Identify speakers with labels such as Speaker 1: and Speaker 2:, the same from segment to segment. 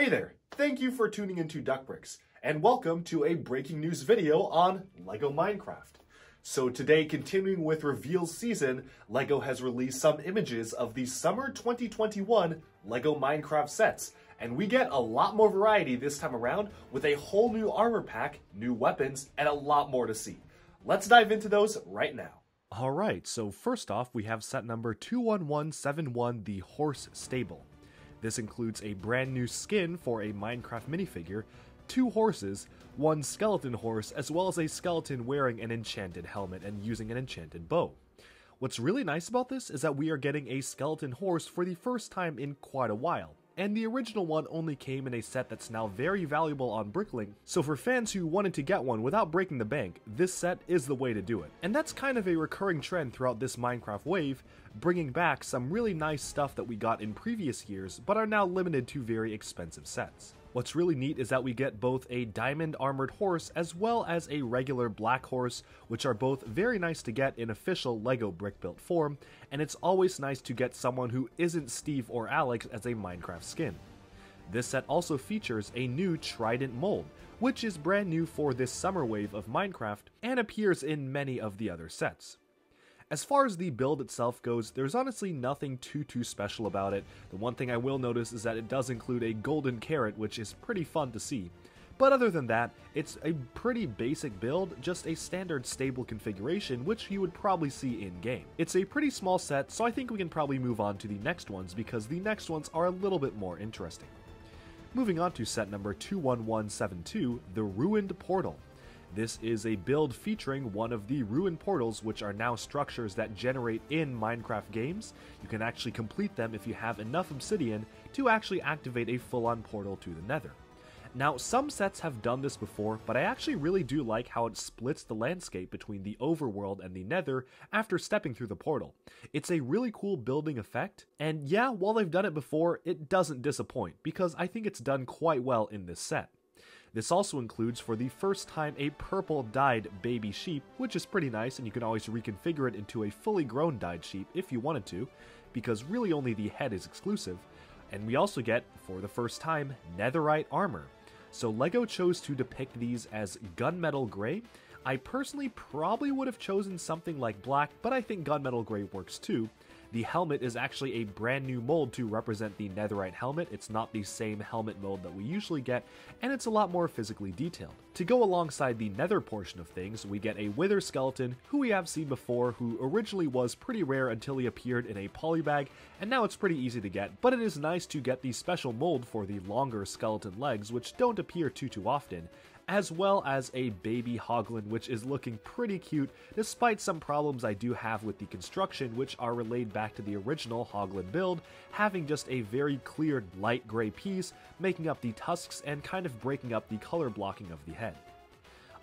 Speaker 1: Hey there, thank you for tuning into Duckbricks, and welcome to a breaking news video on LEGO Minecraft. So today, continuing with reveal season, LEGO has released some images of the summer 2021 LEGO Minecraft sets, and we get a lot more variety this time around with a whole new armor pack, new weapons, and a lot more to see. Let's dive into those right now.
Speaker 2: Alright, so first off we have set number 21171, the Horse Stable. This includes a brand new skin for a Minecraft minifigure, 2 horses, 1 skeleton horse, as well as a skeleton wearing an enchanted helmet and using an enchanted bow. What's really nice about this is that we are getting a skeleton horse for the first time in quite a while, and the original one only came in a set that's now very valuable on Bricklink, so for fans who wanted to get one without breaking the bank, this set is the way to do it. And that's kind of a recurring trend throughout this Minecraft wave, bringing back some really nice stuff that we got in previous years, but are now limited to very expensive sets. What's really neat is that we get both a diamond armored horse as well as a regular black horse, which are both very nice to get in official LEGO brick built form, and it's always nice to get someone who isn't Steve or Alex as a Minecraft skin. This set also features a new Trident Mold, which is brand new for this summer wave of Minecraft and appears in many of the other sets. As far as the build itself goes, there's honestly nothing too special about it. The one thing I will notice is that it does include a golden carrot, which is pretty fun to see. But other than that, it's a pretty basic build, just a standard stable configuration, which you would probably see in-game. It's a pretty small set, so I think we can probably move on to the next ones, because the next ones are a little bit more interesting. Moving on to set number 21172, the Ruined Portal. This is a build featuring one of the ruined portals, which are now structures that generate in Minecraft games. You can actually complete them if you have enough obsidian to actually activate a full-on portal to the Nether. Now, some sets have done this before, but I actually really do like how it splits the landscape between the overworld and the Nether after stepping through the portal. It's a really cool building effect, and yeah, while they've done it before, it doesn't disappoint, because I think it's done quite well in this set. This also includes, for the first time, a purple dyed baby sheep, which is pretty nice, and you can always reconfigure it into a fully grown dyed sheep if you wanted to, because really only the head is exclusive. And we also get, for the first time, Netherite armor. So LEGO chose to depict these as gunmetal gray. I personally probably would have chosen something like black, but I think gunmetal gray works too. The helmet is actually a brand new mold to represent the Netherite helmet. It's not the same helmet mold that we usually get, and it's a lot more physically detailed. To go alongside the Nether portion of things, we get a Wither skeleton, who we have seen before, who originally was pretty rare until he appeared in a polybag, and now it's pretty easy to get, but it is nice to get the special mold for the longer skeleton legs, which don't appear too often, as well as a baby Hoglin, which is looking pretty cute, despite some problems I do have with the construction, which are relayed back to the original Hoglin build, having just a very clear light gray piece, making up the tusks and kind of breaking up the color blocking of the head.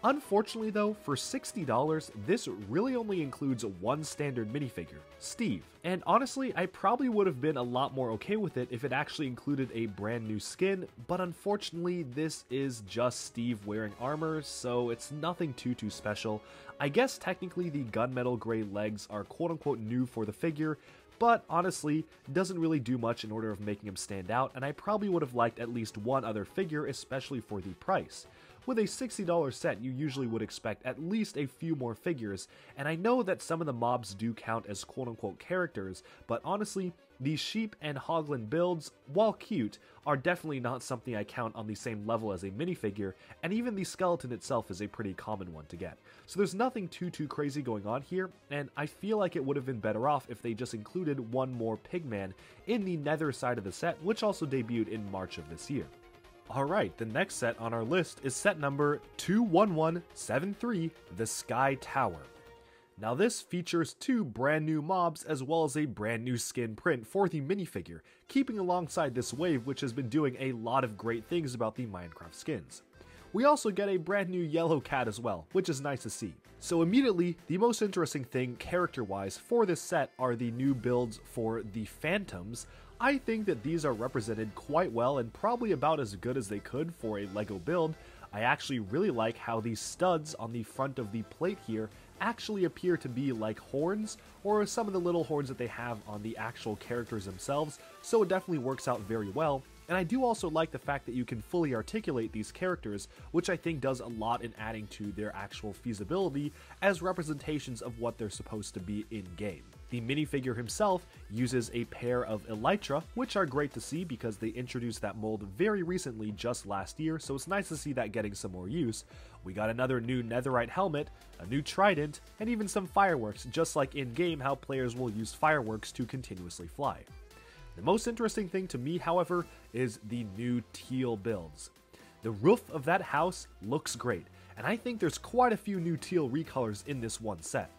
Speaker 2: Unfortunately though, for $60, this really only includes one standard minifigure, Steve. And honestly, I probably would have been a lot more okay with it if it actually included a brand new skin, but unfortunately this is just Steve wearing armor, so it's nothing too special. I guess technically the gunmetal gray legs are quote-unquote new for the figure, but honestly, doesn't really do much in order of making him stand out, and I probably would have liked at least one other figure, especially for the price. With a $60 set, you usually would expect at least a few more figures, and I know that some of the mobs do count as quote-unquote characters, but honestly, these sheep and Hoglin builds, while cute, are definitely not something I count on the same level as a minifigure, and even the skeleton itself is a pretty common one to get. So there's nothing too crazy going on here, and I feel like it would have been better off if they just included one more pigman in the Nether side of the set, which also debuted in March of this year. Alright, the next set on our list is set number 21173, the Sky Tower. Now this features 2 brand new mobs as well as a brand new skin print for the minifigure, keeping alongside this wave which has been doing a lot of great things about the Minecraft skins. We also get a brand new yellow cat as well, which is nice to see. So immediately, the most interesting thing character-wise for this set are the new builds for the Phantoms. I think that these are represented quite well and probably about as good as they could for a LEGO build. I actually really like how these studs on the front of the plate here actually appear to be like horns, or some of the little horns that they have on the actual characters themselves, so it definitely works out very well. And I do also like the fact that you can fully articulate these characters, which I think does a lot in adding to their actual feasibility as representations of what they're supposed to be in-game. The minifigure himself uses a pair of elytra, which are great to see because they introduced that mold very recently, just last year, so it's nice to see that getting some more use. We got another new Netherite helmet, a new Trident, and even some fireworks, just like in-game how players will use fireworks to continuously fly. The most interesting thing to me, however, is the new teal builds. The roof of that house looks great, and I think there's quite a few new teal recolors in this one set.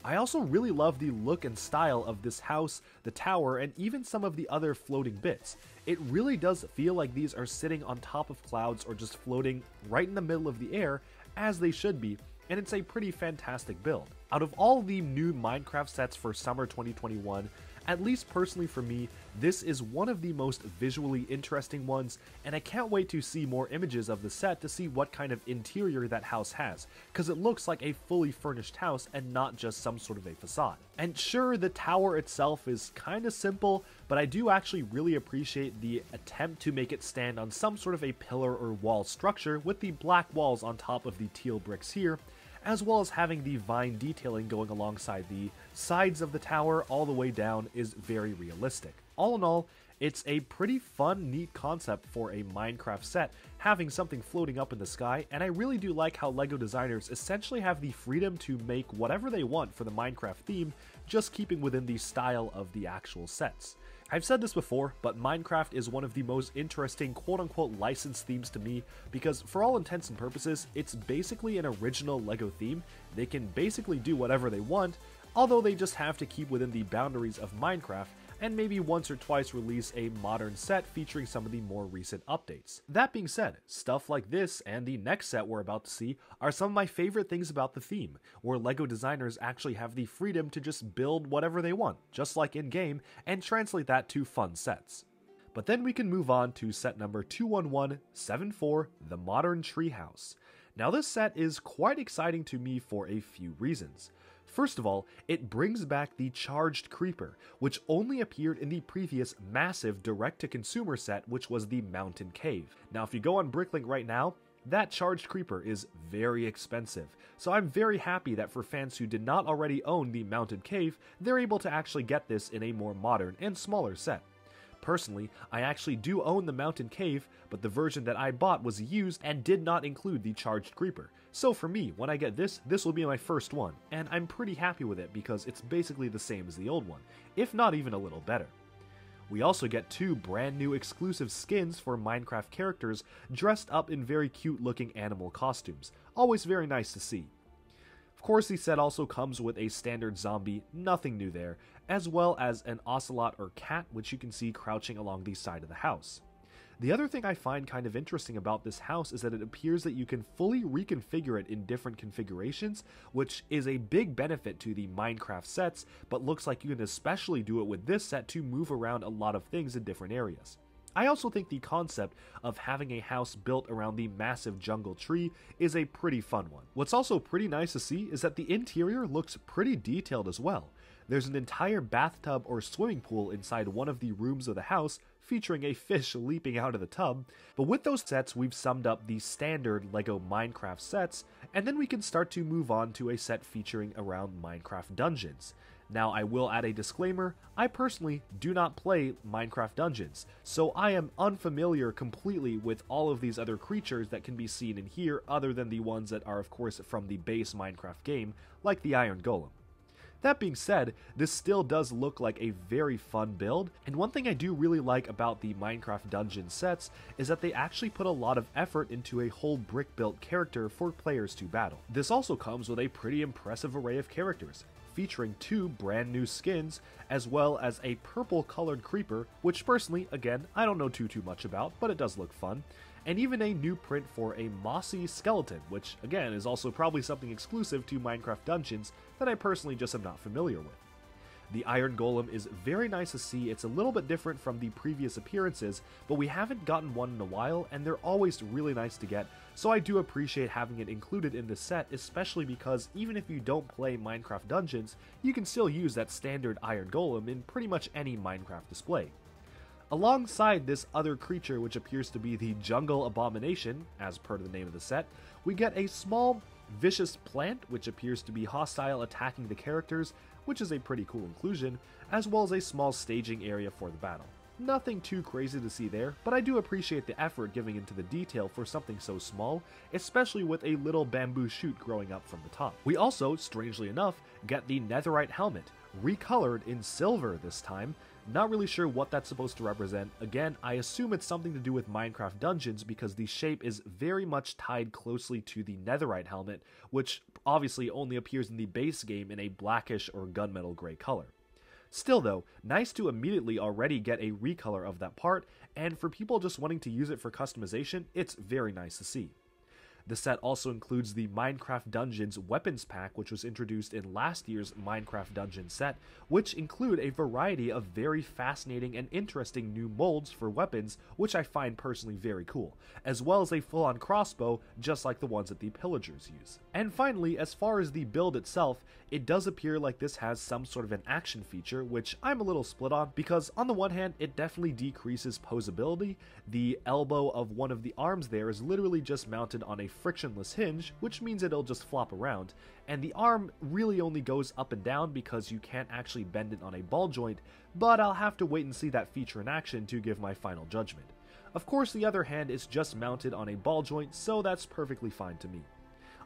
Speaker 2: I also really love the look and style of this house, the tower, and even some of the other floating bits. It really does feel like these are sitting on top of clouds or just floating right in the middle of the air, as they should be, and it's a pretty fantastic build. Out of all the new Minecraft sets for summer 2021, at least personally for me, this is one of the most visually interesting ones, and I can't wait to see more images of the set to see what kind of interior that house has, because it looks like a fully furnished house and not just some sort of a facade. And sure, the tower itself is kinda simple, but I do actually really appreciate the attempt to make it stand on some sort of a pillar or wall structure with the black walls on top of the teal bricks here, as well as having the vine detailing going alongside the sides of the tower all the way down is very realistic. All in all, it's a pretty fun, neat concept for a Minecraft set, having something floating up in the sky, and I really do like how LEGO designers essentially have the freedom to make whatever they want for the Minecraft theme, just keeping within the style of the actual sets. I've said this before, but Minecraft is one of the most interesting quote-unquote licensed themes to me because for all intents and purposes, it's basically an original LEGO theme. They can basically do whatever they want, although they just have to keep within the boundaries of Minecraft and maybe once or twice release a modern set featuring some of the more recent updates. That being said, stuff like this and the next set we're about to see are some of my favorite things about the theme, where LEGO designers actually have the freedom to just build whatever they want, just like in-game, and translate that to fun sets. But then we can move on to set number 21174, the Modern Treehouse. Now this set is quite exciting to me for a few reasons. First of all, it brings back the Charged Creeper, which only appeared in the previous massive direct-to-consumer set, which was the Mountain Cave. Now if you go on Bricklink right now, that Charged Creeper is very expensive, so I'm very happy that for fans who did not already own the Mountain Cave, they're able to actually get this in a more modern and smaller set. Personally, I actually do own the Mountain Cave, but the version that I bought was used and did not include the Charged Creeper. So for me, when I get this will be my first one, and I'm pretty happy with it because it's basically the same as the old one, if not even a little better. We also get two brand new exclusive skins for Minecraft characters dressed up in very cute looking animal costumes, always very nice to see. Of course, the set also comes with a standard zombie, nothing new there, as well as an ocelot or cat which you can see crouching along the side of the house. The other thing I find kind of interesting about this house is that it appears that you can fully reconfigure it in different configurations, which is a big benefit to the Minecraft sets, but looks like you can especially do it with this set to move around a lot of things in different areas. I also think the concept of having a house built around the massive jungle tree is a pretty fun one. What's also pretty nice to see is that the interior looks pretty detailed as well. There's an entire bathtub or swimming pool inside one of the rooms of the house, featuring a fish leaping out of the tub. But with those sets, we've summed up the standard LEGO Minecraft sets, and then we can start to move on to a set featuring around Minecraft Dungeons. Now, I will add a disclaimer, I personally do not play Minecraft Dungeons, so I am unfamiliar completely with all of these other creatures that can be seen in here other than the ones that are of course from the base Minecraft game, like the Iron Golem. That being said, this still does look like a very fun build, and one thing I do really like about the Minecraft Dungeon sets is that they actually put a lot of effort into a whole brick-built character for players to battle. This also comes with a pretty impressive array of characters, featuring two brand new skins, as well as a purple colored creeper, which personally, again, I don't know too much about, but it does look fun, and even a new print for a mossy skeleton, which again is also probably something exclusive to Minecraft Dungeons that I personally just am not familiar with. The Iron Golem is very nice to see. It's a little bit different from the previous appearances, but we haven't gotten one in a while, and they're always really nice to get, so I do appreciate having it included in this set, especially because even if you don't play Minecraft Dungeons, you can still use that standard Iron Golem in pretty much any Minecraft display. Alongside this other creature, which appears to be the Jungle Abomination, as per the name of the set, we get a small, vicious plant, which appears to be hostile, attacking the characters, which is a pretty cool inclusion, as well as a small staging area for the battle. Nothing too crazy to see there, but I do appreciate the effort giving into the detail for something so small, especially with a little bamboo shoot growing up from the top. We also, strangely enough, get the Netherite helmet, recolored in silver this time. Not really sure what that's supposed to represent. Again, I assume it's something to do with Minecraft Dungeons because the shape is very much tied closely to the Netherite helmet, which obviously only appears in the base game in a blackish or gunmetal gray color. Still though, nice to immediately already get a recolor of that part, and for people just wanting to use it for customization, it's very nice to see. The set also includes the Minecraft Dungeons weapons pack, which was introduced in last year's Minecraft Dungeons set, which include a variety of very fascinating and interesting new molds for weapons, which I find personally very cool, as well as a full-on crossbow, just like the ones that the pillagers use. And finally, as far as the build itself, it does appear like this has some sort of an action feature, which I'm a little split on, because on the one hand, it definitely decreases posability. The elbow of one of the arms there is literally just mounted on a frictionless hinge, which means it'll just flop around, and the arm really only goes up and down because you can't actually bend it on a ball joint, but I'll have to wait and see that feature in action to give my final judgment. Of course, the other hand is just mounted on a ball joint, so that's perfectly fine to me.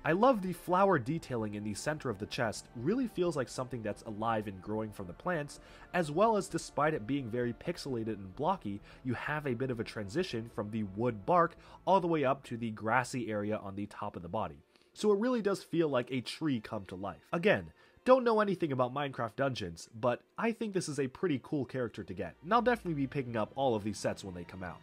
Speaker 2: I love the flower detailing in the center of the chest, really feels like something that's alive and growing from the plants, as well as despite it being very pixelated and blocky, you have a bit of a transition from the wood bark all the way up to the grassy area on the top of the body. So it really does feel like a tree come to life. Again, don't know anything about Minecraft Dungeons, but I think this is a pretty cool character to get, and I'll definitely be picking up all of these sets when they come out.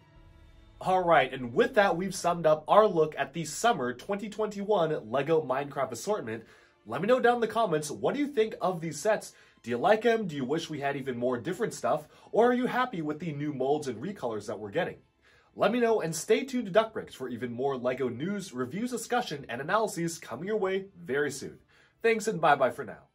Speaker 1: Alright, and with that, we've summed up our look at the summer 2021 LEGO Minecraft assortment. Let me know down in the comments, what do you think of these sets? Do you like them? Do you wish we had even more different stuff? Or are you happy with the new molds and recolors that we're getting? Let me know, and stay tuned to DuckBricks for even more LEGO news, reviews, discussion, and analyses coming your way very soon. Thanks, and bye-bye for now.